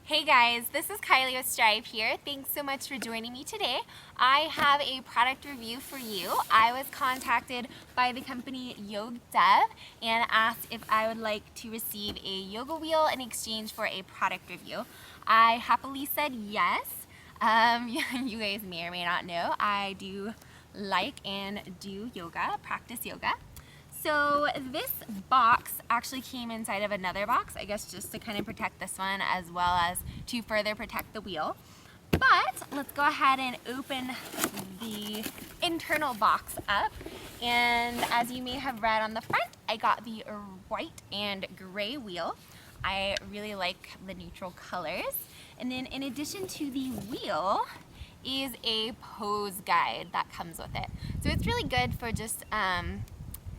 Hey guys, this is Kylie with Strive here. Thanks so much for joining me today. I have a product review for you. I was contacted by the company Yogdev and asked if I would like to receive a yoga wheel in exchange for a product review. I happily said yes. You guys may or may not know I do like and do yoga, practice yoga. So this box actually came inside of another box, I guess just to kind of protect this one as well as to further protect the wheel. But let's go ahead and open the internal box up. And as you may have read on the front, I got the white and gray wheel. I really like the neutral colors. And then in addition to the wheel is a pose guide that comes with it. So it's really good for just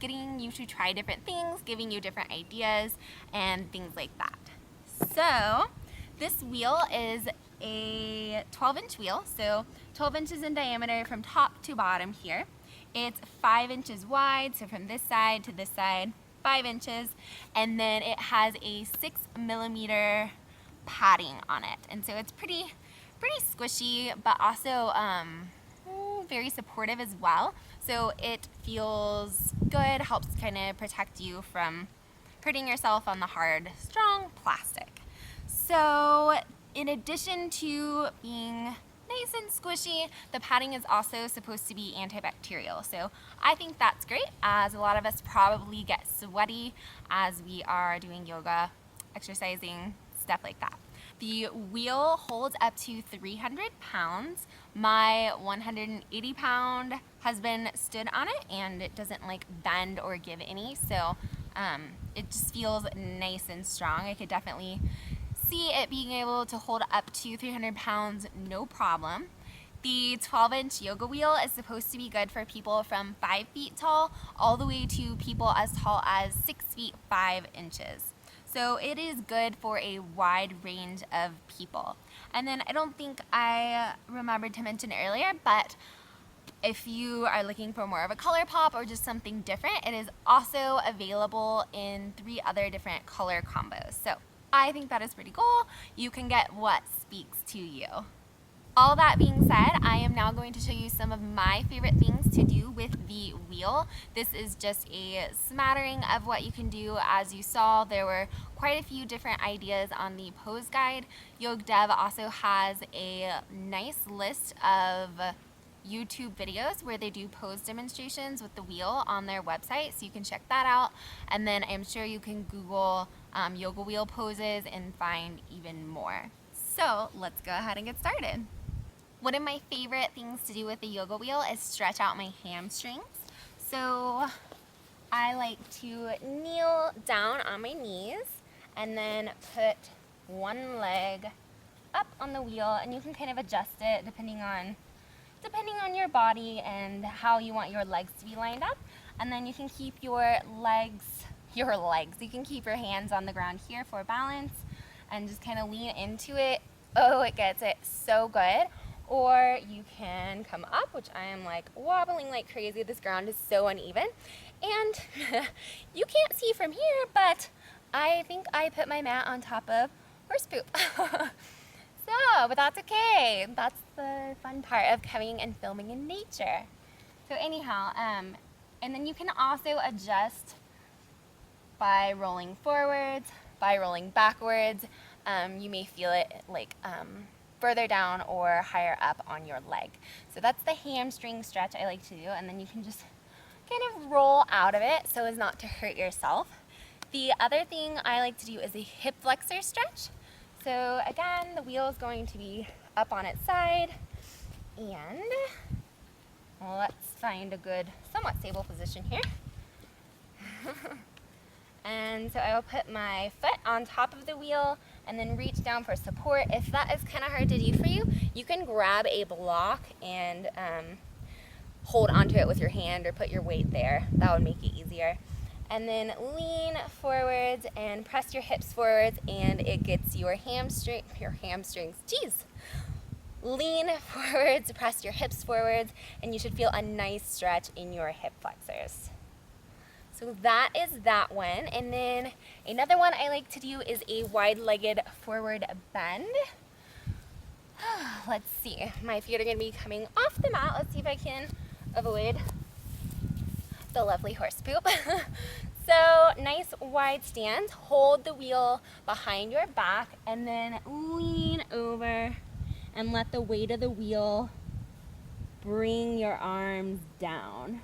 getting you to try different things, giving you different ideas, and things like that. So this wheel is a 12-inch wheel, so 12 inches in diameter from top to bottom here. It's 5 inches wide, so from this side to this side, 5 inches, and then it has a 6mm padding on it. And so it's pretty squishy, but also very supportive as well. So it feels good, helps kind of protect you from hurting yourself on the hard, strong plastic. So in addition to being nice and squishy, the padding is also supposed to be antibacterial. So I think that's great, as a lot of us probably get sweaty as we are doing yoga, exercising, stuff like that. The wheel holds up to 300 pounds. My 180-pound husband stood on it and it doesn't like bend or give any, so it just feels nice and strong. I could definitely see it being able to hold up to 300 pounds, no problem. The 12-inch yoga wheel is supposed to be good for people from 5 feet tall all the way to people as tall as 6 feet 5 inches. So it is good for a wide range of people. And then I don't think I remembered to mention earlier, but if you are looking for more of a color pop or just something different, it is also available in 3 other different color combos. So I think that is pretty cool. You can get what speaks to you. All that being said, I am now going to show you some of my favorite things to do with the wheel. This is just a smattering of what you can do. As you saw, there were quite a few different ideas on the pose guide. Yogdev also has a nice list of YouTube videos where they do pose demonstrations with the wheel on their website, so you can check that out. And then I'm sure you can Google yoga wheel poses and find even more. So let's go ahead and get started. One of my favorite things to do with the yoga wheel is stretch out my hamstrings. So I like to kneel down on my knees and then put one leg up on the wheel, and you can kind of adjust it depending on your body and how you want your legs to be lined up. And then you can keep your legs, you can keep your hands on the ground here for balance and just kind of lean into it. Oh, it gets it so good. Or you can come up, which I am like wobbling like crazy. This ground is so uneven. And you can't see from here, but I think I put my mat on top of horse poop. But that's okay. That's the fun part of coming and filming in nature. So anyhow, and then you can also adjust by rolling forwards, by rolling backwards. You may feel it like further down or higher up on your leg. So that's the hamstring stretch I like to do, and then you can just kind of roll out of it so as not to hurt yourself. The other thing I like to do is a hip flexor stretch. So again, the wheel is going to be up on its side, and let's find a good, somewhat stable position here. And so I will put my foot on top of the wheel and then reach down for support. If that is kind of hard to do for you, you can grab a block and hold onto it with your hand or put your weight there. That would make it easier. And then lean forwards and press your hips forwards, and it gets your hamstrings, Lean forwards, press your hips forwards, and you should feel a nice stretch in your hip flexors. So that is that one. And then another one I like to do is a wide-legged forward bend. Let's see, my feet are gonna be coming off the mat. Let's see if I can avoid the lovely horse poop. So nice wide stance, hold the wheel behind your back and then lean over and let the weight of the wheel bring your arms down.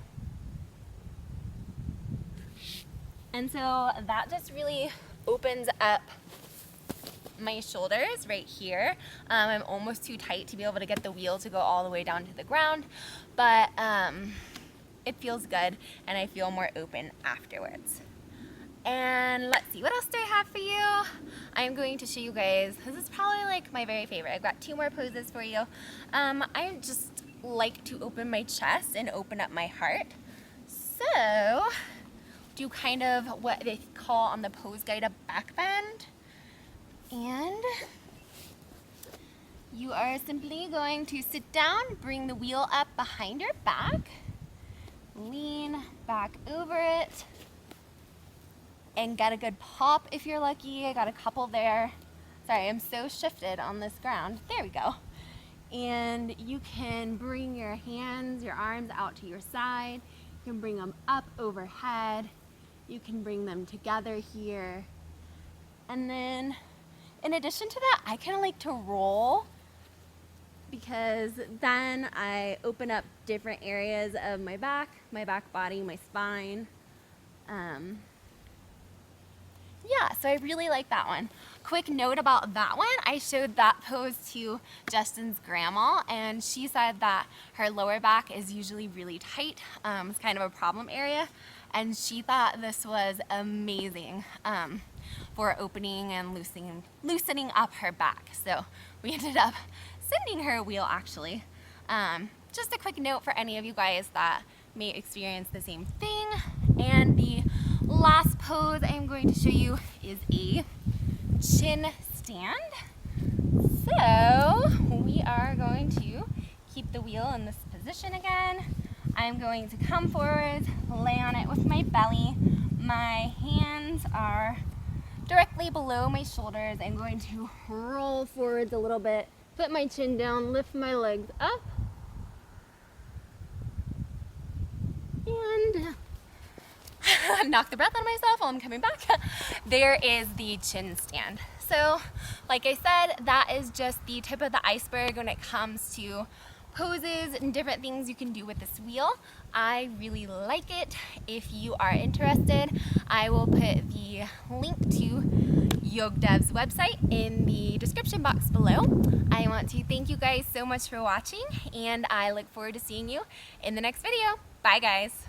And so that just really opens up my shoulders right here. I'm almost too tight to be able to get the wheel to go all the way down to the ground, but it feels good and I feel more open afterwards. And let's see, what else do I have for you? I'm going to show you guys, this is probably like my very favorite. I've got 2 more poses for you. I just like to open my chest and open up my heart. So, do kind of what they call on the pose guide a back bend. And you are simply going to sit down, bring the wheel up behind your back, lean back over it, and get a good pop if you're lucky. I got a couple there. Sorry, I'm so shifted on this ground. There we go. And you can bring your hands, your arms out to your side. You can bring them up overhead. You can bring them together here. And then in addition to that, I kind of like to roll because then I open up different areas of my back body, my spine. Yeah, so I really like that one. Quick note about that one, I showed that pose to Justin's grandma and she said that her lower back is usually really tight. It's kind of a problem area. And she thought this was amazing for opening and loosening up her back. So we ended up sending her a wheel actually. Just a quick note for any of you guys that may experience the same thing. And the last pose I'm going to show you is a chin stand. So we are going to keep the wheel in this position again. I'm going to come forward, lay on it with my belly. My hands are directly below my shoulders. I'm going to roll forwards a little bit, put my chin down, lift my legs up, and knock the breath out of myself while I'm coming back. There is the chin stand. So, like I said, that is just the tip of the iceberg when it comes to poses and different things you can do with this wheel. I really like it. If you are interested, I will put the link to Yogdev's website in the description box below. I want to thank you guys so much for watching and I look forward to seeing you in the next video. Bye guys.